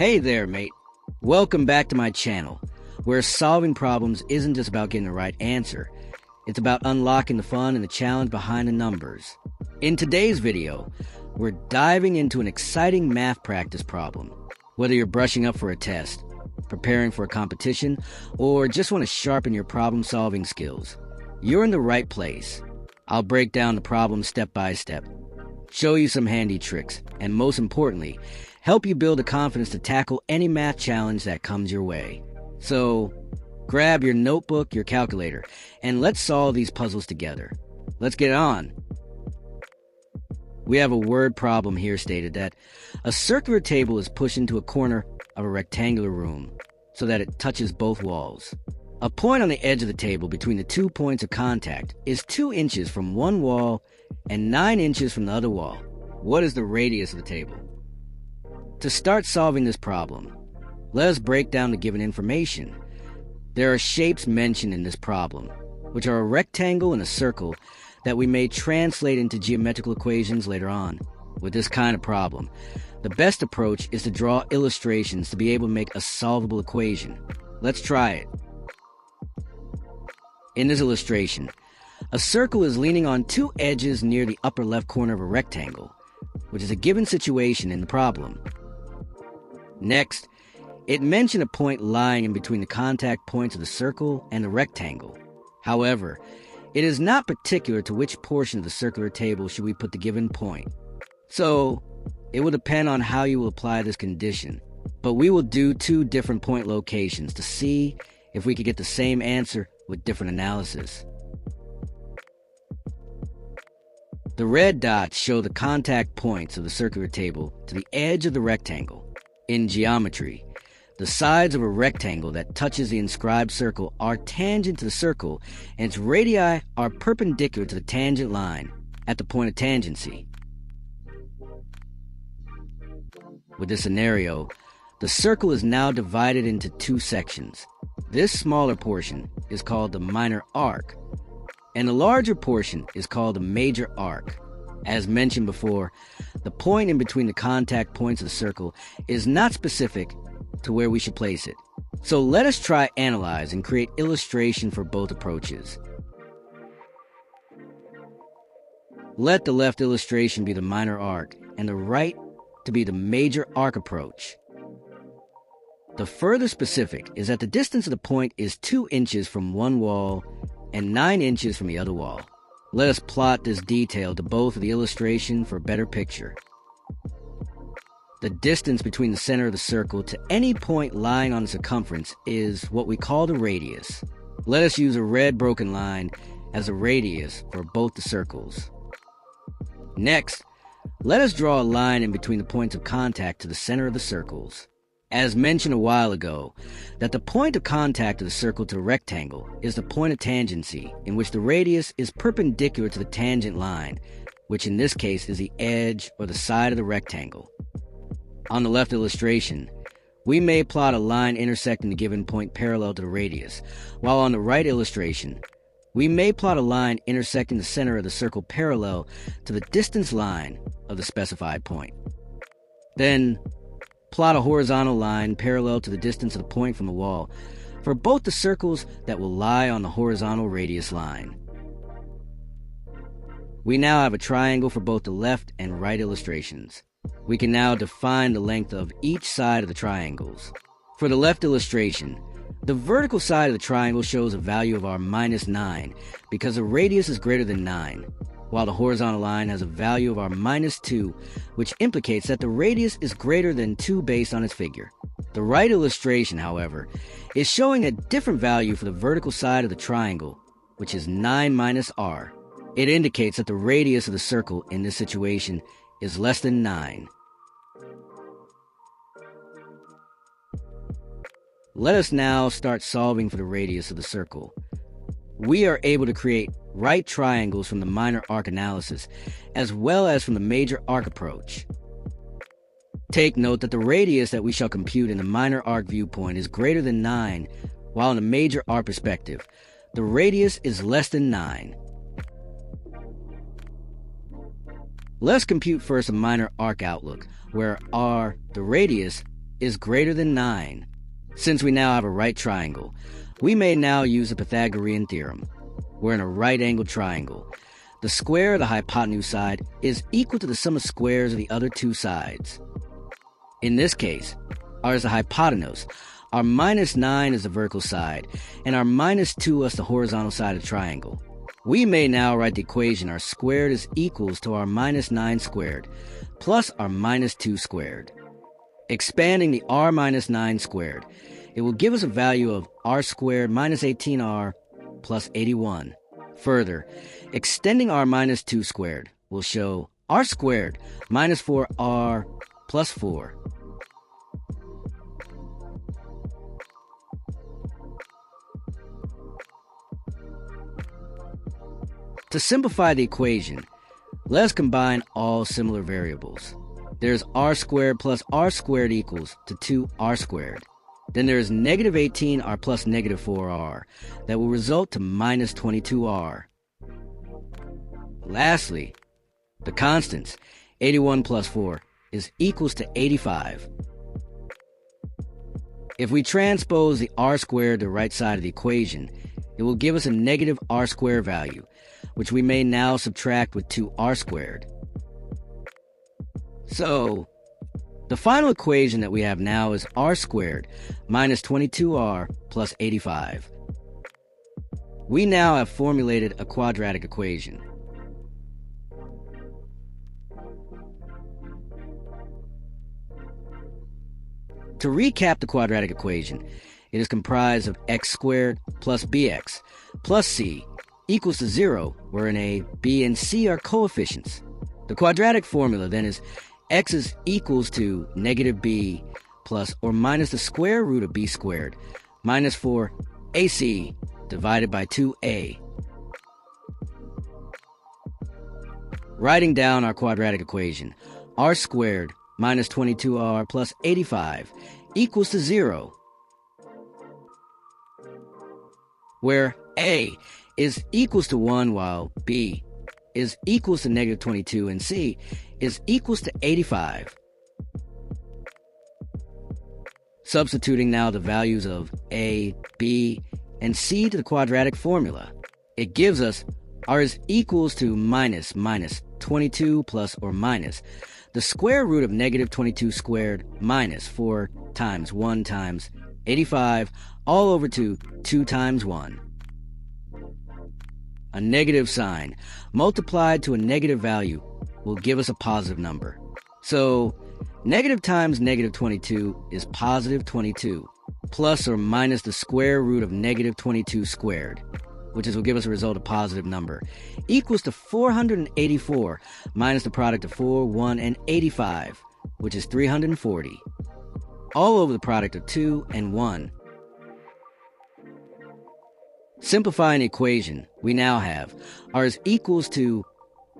Hey there, mate. Welcome back to my channel, where solving problems isn't just about getting the right answer. It's about unlocking the fun and the challenge behind the numbers. In today's video, we're diving into an exciting math practice problem. Whether you're brushing up for a test, preparing for a competition, or just want to sharpen your problem-solving skills, you're in the right place. I'll break down the problem step by step, show you some handy tricks, and most importantly, help you build the confidence to tackle any math challenge that comes your way. So, grab your notebook, your calculator, and let's solve these puzzles together. Let's get on. We have a word problem here stated that a circular table is pushed into a corner of a rectangular room so that it touches both walls. A point on the edge of the table between the 2 points of contact is 2 inches from one wall and 9 inches from the other wall. What is the radius of the table? To start solving this problem, let us break down the given information. There are shapes mentioned in this problem, which are a rectangle and a circle that we may translate into geometrical equations later on. With this kind of problem, the best approach is to draw illustrations to be able to make a solvable equation. Let's try it. In this illustration, a circle is leaning on 2 edges near the upper left corner of a rectangle, which is a given situation in the problem. Next, it mentioned a point lying in between the contact points of the circle and the rectangle. However, it is not particular to which portion of the circular table should we put the given point. So, it will depend on how you will apply this condition, but we will do 2 different point locations to see if we could get the same answer with different analysis. The red dots show the contact points of the circular table to the edge of the rectangle. In geometry, the sides of a rectangle that touches the inscribed circle are tangent to the circle, and its radii are perpendicular to the tangent line at the point of tangency. With this scenario, the circle is now divided into 2 sections. This smaller portion is called the minor arc, and the larger portion is called the major arc. As mentioned before, the point in between the contact points of the circle is not specific to where we should place it. So let us try analyze and create illustration for both approaches. Let the left illustration be the minor arc and the right to be the major arc approach. The further specific is that the distance of the point is 2 inches from one wall and 9 inches from the other wall. Let us plot this detail to both of the illustration for a better picture. The distance between the center of the circle to any point lying on the circumference is what we call the radius. Let us use a red broken line as a radius for both the circles. Next, let us draw a line in between the points of contact to the center of the circles. As mentioned a while ago, that the point of contact of the circle to the rectangle is the point of tangency, in which the radius is perpendicular to the tangent line, which in this case is the edge or the side of the rectangle. On the left illustration, we may plot a line intersecting the given point parallel to the radius, while on the right illustration, we may plot a line intersecting the center of the circle parallel to the distance line of the specified point. Then, plot a horizontal line parallel to the distance of the point from the wall for both the circles that will lie on the horizontal radius line. We now have a triangle for both the left and right illustrations. We can now define the length of each side of the triangles. For the left illustration, the vertical side of the triangle shows a value of our -9 because the radius is greater than 9, while the horizontal line has a value of our -2, which implicates that the radius is greater than 2 based on its figure. The right illustration, however, is showing a different value for the vertical side of the triangle, which is 9 minus r. It indicates that the radius of the circle in this situation is less than 9. Let us now start solving for the radius of the circle. We are able to create right triangles from the minor arc analysis, as well as from the major arc approach. Take note that the radius that we shall compute in the minor arc viewpoint is greater than 9, while in the major arc perspective, the radius is less than 9. Let's compute first a minor arc outlook, where r, the radius, is greater than 9. Since we now have a right triangle, we may now use the Pythagorean theorem. We're in a right-angled triangle. The square of the hypotenuse side is equal to the sum of squares of the other two sides. In this case, r is the hypotenuse, our -9 is the vertical side, and our -2 is the horizontal side of the triangle. We may now write the equation r squared is equals to our -9 squared plus our -2 squared. Expanding the r minus 9 squared, it will give us a value of r squared minus 18r plus 81. Further, extending r minus 2 squared will show r squared minus 4r plus 4. To simplify the equation, let's combine all similar variables. There's r squared plus r squared equals to 2r squared. Then there is negative 18r plus negative 4r that will result to minus 22r. Lastly, the constants, 81 plus 4 is equals to 85. If we transpose the r squared to the right side of the equation, it will give us a negative r squared value, which we may now subtract with 2r squared. So, the final equation that we have now is r squared minus 22r plus 85. We now have formulated a quadratic equation. To recap the quadratic equation, it is comprised of x squared plus bx plus c equals to 0, wherein a, b, and c are coefficients. The quadratic formula then is x is equals to negative b plus or minus the square root of b squared minus 4ac divided by 2a. Writing down our quadratic equation, r squared minus 22r plus 85 equals to 0, where a is equals to 1 while b is equals to negative 22 and c is equals to 85. Substituting now the values of a, b, and c to the quadratic formula, it gives us r is equals to minus 22 plus or minus the square root of negative 22 squared minus 4 times 1 times 85 all over to 2 times 1. A negative sign multiplied to a negative value will give us a positive number. So, negative times negative 22 is positive 22, plus or minus the square root of negative 22 squared, which will give us a result of positive number, equals to 484 minus the product of 4, 1, and 85, which is 340, all over the product of 2 and 1. Simplifying the equation, we now have r is equals to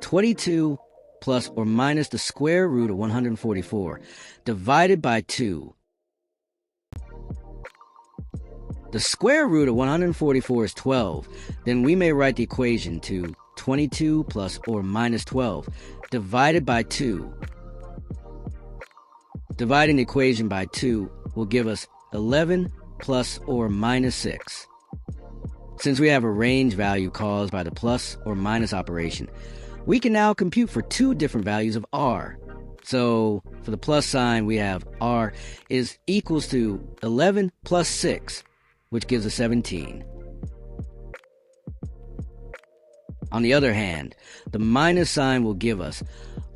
22 plus or minus the square root of 144 divided by 2. The square root of 144 is 12, then we may write the equation to 22 plus or minus 12 divided by 2. Dividing the equation by 2 will give us 11 plus or minus 6. Since we have a range value caused by the plus or minus operation, we can now compute for two different values of r. So, for the plus sign, we have r is equals to 11 plus 6, which gives us 17. On the other hand, the minus sign will give us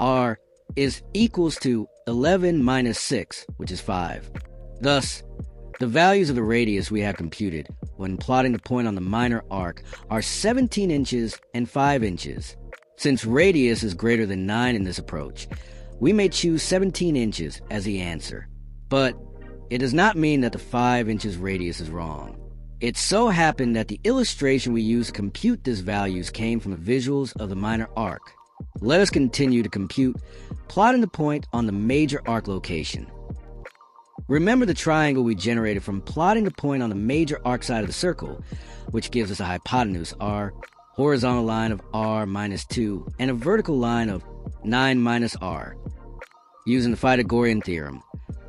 r is equals to 11 minus 6, which is 5. Thus, the values of the radius we have computed when plotting the point on the minor arc are 17 inches and 5 inches. Since radius is greater than 9 in this approach, we may choose 17 inches as the answer. But it does not mean that the 5 inches radius is wrong. It so happened that the illustration we used to compute these values came from the visuals of the minor arc. Let us continue to compute, plotting the point on the major arc location. Remember the triangle we generated from plotting the point on the major arc side of the circle, which gives us a hypotenuse r, horizontal line of r minus 2, and a vertical line of 9 minus r. Using the Pythagorean theorem,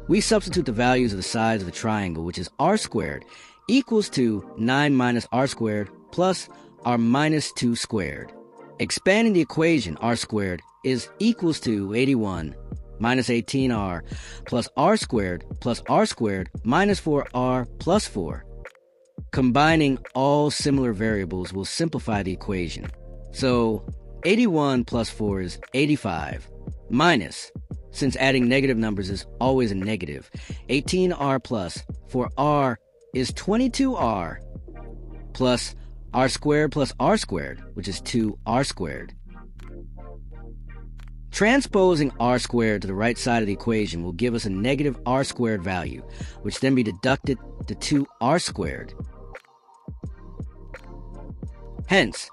We substitute the values of the sides of the triangle, which is r squared, equals to 9 minus r squared plus r minus 2 squared. Expanding the equation, r squared is equals to 81 minus 18r plus r squared minus 4r plus 4. Combining all similar variables will simplify the equation. So 81 plus 4 is 85, minus, since adding negative numbers is always a negative, 18r plus 4r is 22r, plus r squared, which is 2r squared. Transposing r squared to the right side of the equation will give us a negative r squared value, which then be deducted to 2r squared. Hence,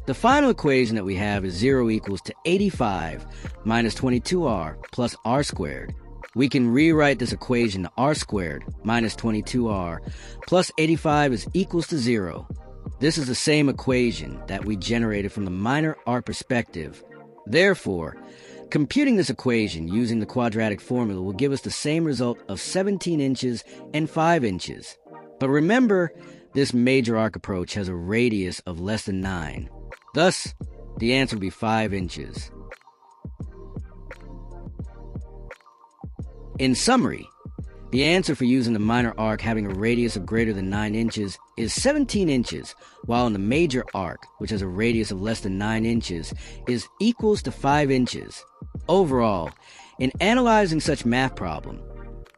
the final equation that we have is 0 equals to 85 minus 22r plus r squared. We can rewrite this equation to r squared minus 22r plus 85 is equals to 0. This is the same equation that we generated from the minor arc perspective. Therefore, computing this equation using the quadratic formula will give us the same result of 17 inches and 5 inches. But remember, this major arc approach has a radius of less than 9. Thus, the answer will be 5 inches. In summary, the answer for using the minor arc having a radius of greater than 9 inches is 17 inches, while in the major arc, which has a radius of less than 9 inches, is equals to 5 inches. Overall, in analyzing such math problem,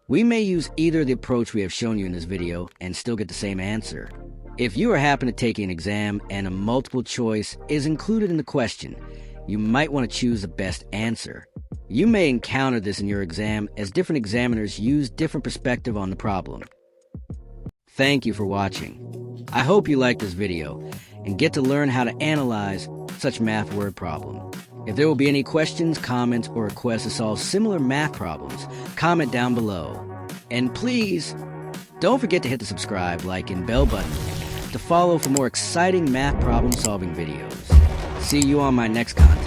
we may use either the approach we have shown you in this video and still get the same answer. If you are happen to take an exam and a multiple choice is included in the question, you might want to choose the best answer. You may encounter this in your exam as different examiners use different perspective on the problem. Thank you for watching. I hope you liked this video and get to learn how to analyze such math word problem. If there will be any questions, comments, or requests to solve similar math problems, comment down below. And please, don't forget to hit the subscribe, like, and bell button to follow for more exciting math problem solving videos. See you on my next content.